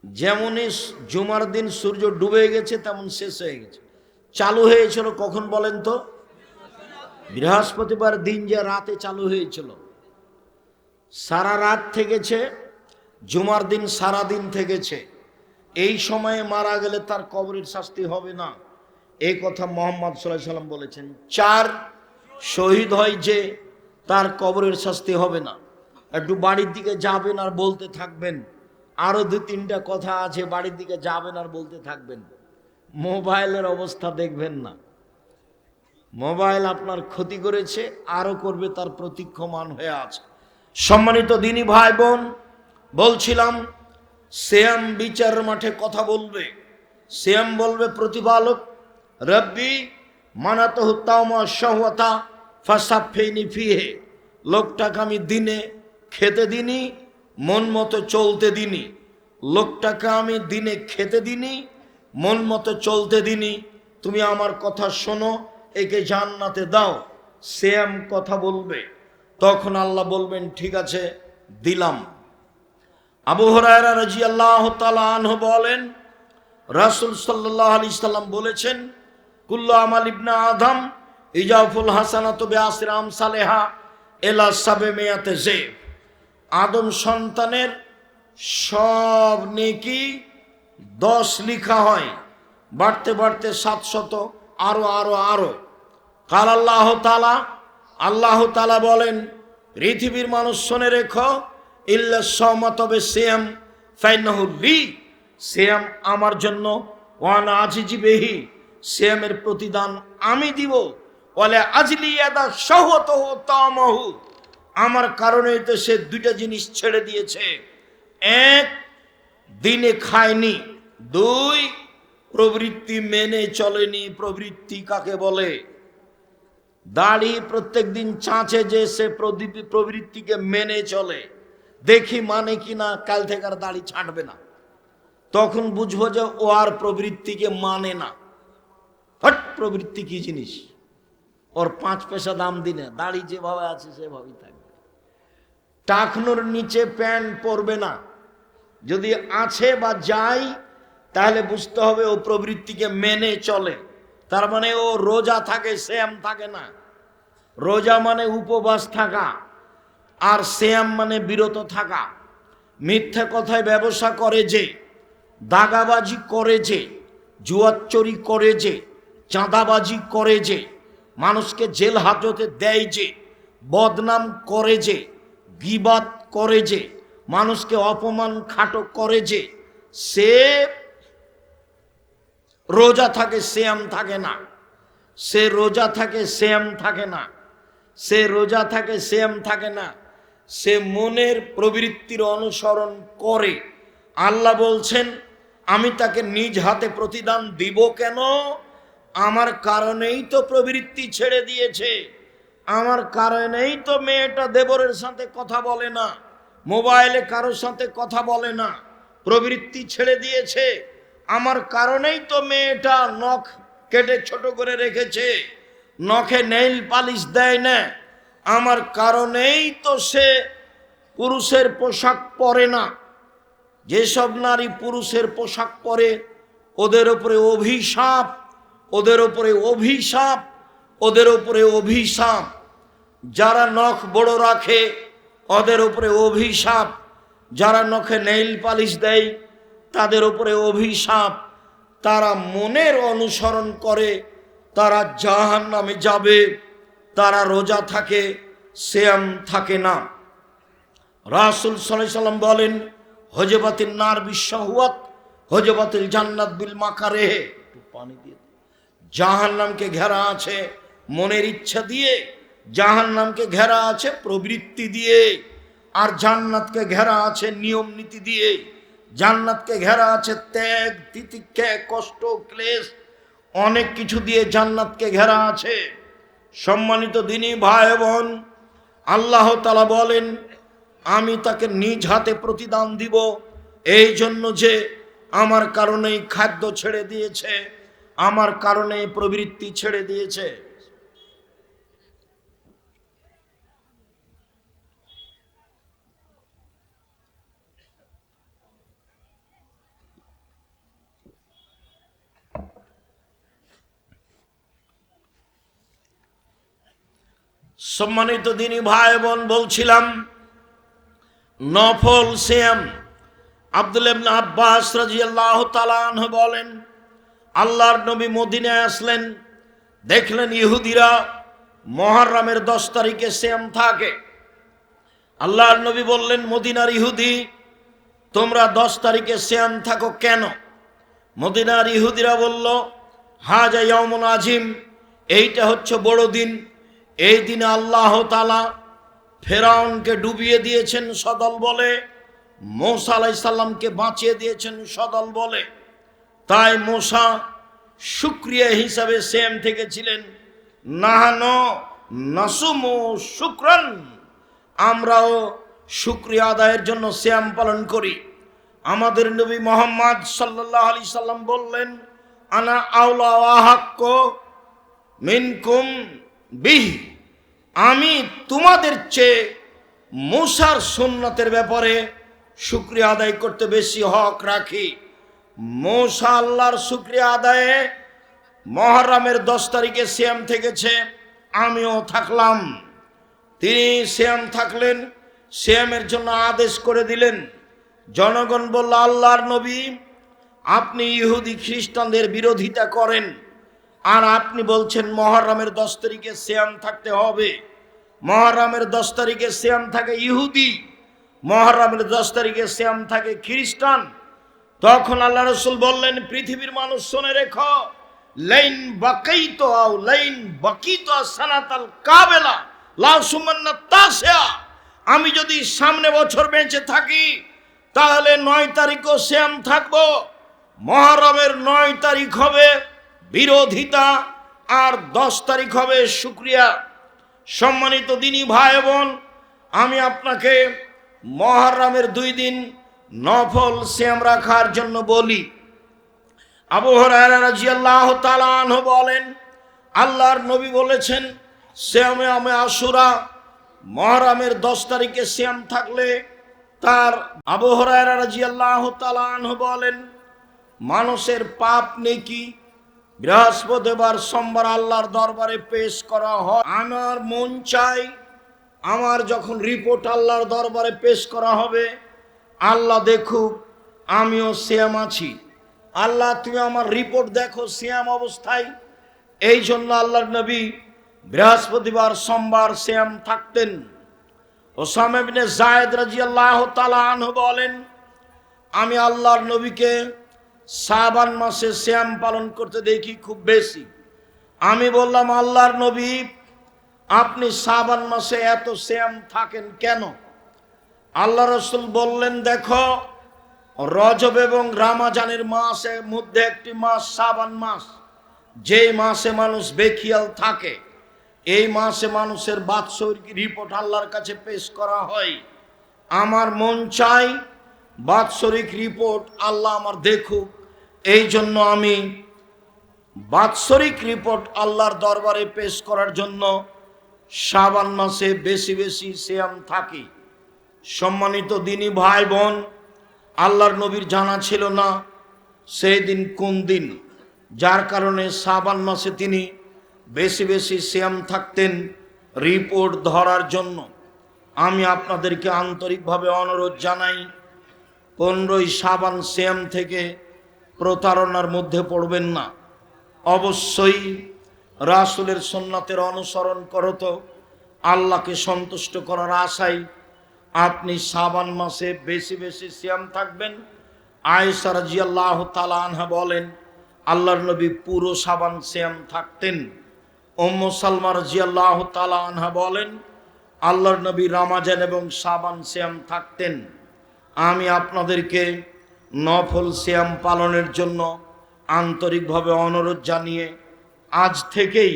যেমনই জুমার দিন সূর্য ডুবে গেছে তেমন শেষ হয়ে গেছে। চালু হয়েছিল কখন বলেন তো? বৃহস্পতিবার দিন যে রাতে চালু হয়েছিল, সারা রাত থেকেছে, জুমার দিন সারা দিন থেকেছে। এই সময়ে মারা গেলে তার কবরের শাস্তি হবে না, এই কথা মুহাম্মদ সাল্লাল্লাহু আলাইহি সাল্লাম বলেছেন। চার, শহীদ হয় যে, তার কবরের শাস্তি হবে না। একটু বাড়ির দিকে যাবেন আর বলতে থাকবেন, আরো 2-3টা কথা আছে, বাড়ির দিকে যাবেন আর বলতে থাকবেন। মোবাইলের অবস্থা দেখবেন না, মোবাইল আপনার ক্ষতি করেছে, আরো করবে, তার প্রতীক্ষমান হয়ে আছে। সম্মানিত দিনী ভাই বোন, বলছিলাম সিয়াম বিচার মাঠে কথা বলবে। সিয়াম বলবে প্রতিপালক, রব্বি মানাতহু তাওমা শাহওয়াতা ফাসাফিনি ফিহে, লোকটাকে আমি দিনে খেতে দিনি, মন মতো চলতে দিনি। লোকটাকে আমি দিনে খেতে দিনি, মন মতো চলতে দিনি, তুমি আমার কথা শোনো, একে জান্নাতে দাও। সিয়াম কথা বলবে, তখন আল্লাহ বলবেন ঠিক আছে দিলাম। আবু হুরায়রা রাদিয়াল্লাহু তাআলা আনহু বলেন, রাসূল সাল্লাল্লাহু আলাইহি সাল্লাম বলেছেন, কুল্লু আমাল ইবনে আদম ইজাফুল হাসানাতু বিআশরি আমসালিহা ইলা 700 যায়ফ। আদম সন্তানের সব নেকি 10 লেখা হয়, বাড়তে বাড়তে 700, আরো আরো আরো। কাল আল্লাহ তাআলা, আল্লাহ তাআলা বলেন, পৃথিবীর মানুষ শুনে রেখো, ইল্লা সাওমা, তবে সিয়াম, ফাইন্নাহু লি, সিয়াম আমার জন্য, ওয়ানা আজিজি বিহি, সিয়ামের প্রতিদান আমি দিব, ওয়ালা আজলি ইয়াদা শাহওয়াতুহু তামাহু, আমার কারণে তো সে 2টা জিনিস ছেড়ে দিয়েছে। এক, দিনে খায়নি। 2, প্রবৃত্তি মেনে চলেনি। প্রবৃত্তি কাকে বলে? দাড়ি প্রত্যেক দিন চাঁচে যে, সে প্রবৃত্তিকে মেনে চলে। দেখি মানে কিনা, কাল থেকে আর দাড়ি ছাঁটবে না, তখন বুঝবো যে ও আর প্রবৃত্তিকে মানে না। হট, প্রবৃত্তি কি জিনিস? ওর 5 পয়সা দাম দিনে, দাড়ি যেভাবে আছে সেভাবেই থাকবে। টাকনোর নিচে প্যান্ট পরবে না। যদি আছে বা যায় তাহলে বুঝতে হবে ও প্রবৃত্তিকে মেনে চলে। তার মানে ও রোজা থাকে, শ্যাম থাকে না। রোজা মানে উপবাস থাকা, আর শ্যাম মানে বিরত থাকা। মিথ্যা কথায় ব্যবসা করে যে, দাগাবাজি করে যে, জুয়াচুরি করে যে, চাঁদাবাজি করে যে, মানুষকে জেল হাজতে দেয় যে, বদনাম করে যে, গীবাত করে যে, মানুষকে অপমান খাটো করে যে, সে রোজা থাকে, শ্যাম থাকে না। সে রোজা থাকে, শ্যাম থাকে না। সে রোজা থাকে, শ্যাম থাকে না। সে মনের প্রবৃত্তির অনুসরণ করে। আল্লাহ বলছেন আমি তাকে নিজ হাতে প্রতিদান দিব কেন? আমার কারণেই তো প্রবৃত্তি ছেড়ে দিয়েছে। আমার কারণেই তো মেয়েটা দেবরের সাথে কথা বলে না, মোবাইলে কারোর সাথে কথা বলে না, প্রবৃত্তি ছেড়ে দিয়েছে। আমার কারণেই তো মেয়েটা নখ কেটে ছোট করে রেখেছে, নখে নেইল পালিশ দেয় না। আমার কারণেই তো সে পুরুষের পোশাক পরে না। যেসব নারী পুরুষের পোশাক পরে ওদের উপরে অভিশাপ, ওদের উপরে অভিশাপ, ওদের উপরে অভিশাপ। যারা নখ বড় রাখে ওদের উপরে অভিশাপ, যারা নখে নেইল পালিশ দেয় তাদের উপরে অভিশাপ। তারা মনের অনুসরণ করে, তারা জাহান্নামে যাবে। তারা রোজা থাকে, শ্যাম থাকে না। রাসূল সাল্লাল্লাহু আলাইহি সাল্লাম বলেন হজবাতিন নার বিশ্বহুয়াত হজবাতিল জান্নাত বিল মাকারেহে। একটু পানি দিয়ে। জাহান্নামকে ঘেরা আছে মনের ইচ্ছা দিয়ে, জাহান্নামকে ঘেরা আছে প্রবৃত্তি দিয়ে, আর জান্নাতকে ঘেরা আছে নিয়ম নীতি দিয়ে। জান্নাতকে ঘেরা আছে ত্যাগ, তিতিক্ষা, কষ্ট, ক্লেশ, অনেক কিছু দিয়ে জান্নাতকে ঘেরা আছে। সম্মানিত দিনী ভাই বোন, আল্লাহ তাআলা বলেন আমি তাকে নিজ হাতে প্রতিদান দিব, এই জন্য যে আমার কারণেই খাদ্য ছেড়ে দিয়েছে, আমার কারণে প্রবৃত্তি ছেড়ে দিয়েছে। সম্মানিত দিনী ভাই বোন, বলছিলাম নফল সিয়াম। আব্দুল্লাহ ইবনে আব্বাস রাদিয়াল্লাহু তাআলা আনহু বলেন আল্লাহর নবী মদিনায় আসলেন, দেখলেন ইহুদিরা মুহররমের 10 তারিখে সিয়াম থাকে। আল্লাহর নবী বললেন মদিনার ইহুদি তোমরা 10 তারিখে সিয়াম থাকো কেন? মদিনার ইহুদিরা বলল হাজা ইয়াউমুন আজিম, এইটা হচ্ছে বড় দিন। এই দিনে আল্লাহ তাআলা ফেরাউনকে ডুবিয়ে দিয়েছেন সদল বলে, মূসা আলাইহিস সালামকে বাঁচিয়ে দিয়েছেন সদল বলে। তাই মূসা শুকরিয়া হিসাবে সিয়াম থেকেছিলেন। নাহানো নাসুমু শুকরান, আমরাও শুকরিয়া আদায়ের জন্য সিয়াম পালন করি। আমাদের নবী মুহাম্মদ সাল্লাল্লাহু আলাইহি সাল্লাম বললেন আনা আওলা ওয়া হাক্কু মিনকুম বিহি, আমি তোমাদের চেয়ে মূসার সুন্নতের ব্যাপারে শুকরিয়া আদায় করতে বেশি হক রাখি। মূসা আল্লাহর শুকরিয়া আদায়ে মুহররমের 10 তারিখে সিয়াম থেকেছে, আমিও থাকলাম। তিনি সিয়াম থাকলেন, সিয়ামের জন্য আদেশ করে দিলেন। জনগণ বলল আল্লাহর নবী আপনি ইহুদি খ্রিস্টানদের বিরোধিতা করেন, আর আপনি বলছেন মুহররমের 10 তারিখে সিয়াম থাকতে হবে। মুহররমের 10 তারিখে সিয়াম থাকে ইহুদি, মুহররমের 10 তারিখে সিয়াম থাকে খ্রিস্টান। তখন আল্লাহ রাসূল বললেন পৃথিবীর মানুষ শুনে রেখো, লাইন বাকাইতু আও লাইন বাকিতু সানাতাল কাবেলা লা সুমান্না তাসিয়া, আমি যদি সামনে বছর বেঁচে থাকি তাহলে 9 তারিখও সিয়াম থাকবো। মুহররমের 9 তারিখ হবে বিরোধিতা, আর 10 তারিখ হবে শুকরিয়া। সম্মানিত দিনী ভাই বোন, আমি আপনাকে মুহররমের 2 দিন নফল সিয়াম রাখার জন্য বলি। আবু হুরায়রা রাদিয়াল্লাহু তাআলা আনহু বলেন আল্লাহর নবী বলেছেন সিয়ামে আমি আশুরা মুহররমের 10 তারিখে সিয়াম থাকলে তার আবু হুরায়রা রাদিয়াল্লাহু তাআলা আনহু বলেন, মানুষের পাপ নেকি বৃহস্পতিবার সোমবার আল্লাহর দরবারে পেশ করা হয়। আমার মন চাই আমার যখন রিপোর্ট আল্লাহর দরবারে পেশ করা হবে, আল্লাহ দেখুক আমিও সিয়াম আছি। আল্লাহ তুমি আমার রিপোর্ট দেখো সিয়াম অবস্থায়। এই জন্য আল্লাহর নবী বৃহস্পতিবার সোমবার সিয়াম থাকতেন। ওসামা ইবনে যায়েদ রাদিয়াল্লাহু তাআলা আনহু বলেন, আমি আল্লাহর নবীকে শাবান মাসে সিয়াম পালন করতে দেখি খুব বেশি। আমি বললাম, আল্লাহর নবী আপনি শাবান মাসে এত সিয়াম থাকেন কেন? আল্লাহ রাসূল বললেন, দেখো রজব এবং রমজানের মাসের মধ্যে একটি মাস শাবান মাস, যে মাসে মানুষ বেখিয়াল থাকে। এই মাসে মানুষের বাৎসরিক রিপোর্ট আল্লাহর কাছে পেশ করা হয়। আমার মন চাই বাৎসরিক রিপোর্ট আল্লাহ আমার দেখুক। এই জন্য আমি বাৎসরিক রিপোর্ট আল্লাহর দরবারে পেশ করার জন্য শাবান মাসে বেশি বেশি সিয়াম থাকি। সম্মানিত দিনী ভাই বোন, আল্লাহর নবীর জানা ছিল না সেই দিন কোন দিন, যার কারণে শাবান মাসে তিনি বেশি বেশি সিয়াম থাকতেন রিপোর্ট ধরার জন্য। আমি আপনাদেরকে আন্তরিকভাবে অনুরোধ জানাই, 15ই শাবান সিয়াম থেকে প্রতারণার মধ্যে পড়বেন না। অবশ্যই রাসূলের সুন্নাতের অনুসরণ করত আল্লাহকে সন্তুষ্ট করার আশায় আপনি শাবান মাসে বেশি বেশি সিয়াম থাকবেন। আয়েশা রাদিয়াল্লাহু তাআলা আনহা বলেন, আল্লাহর নবী পুরো শাবান সিয়াম থাকতেন। উম্মু সালমা রাদিয়াল্লাহু তাআলা আনহা বলেন, আল্লাহর নবী রমজান এবং শাবান সিয়াম থাকতেন। আমি আপনাদেরকে নফল সিয়াম পালনের জন্য আন্তরিকভাবে অনুরোধ জানিয়ে আজ থেকেই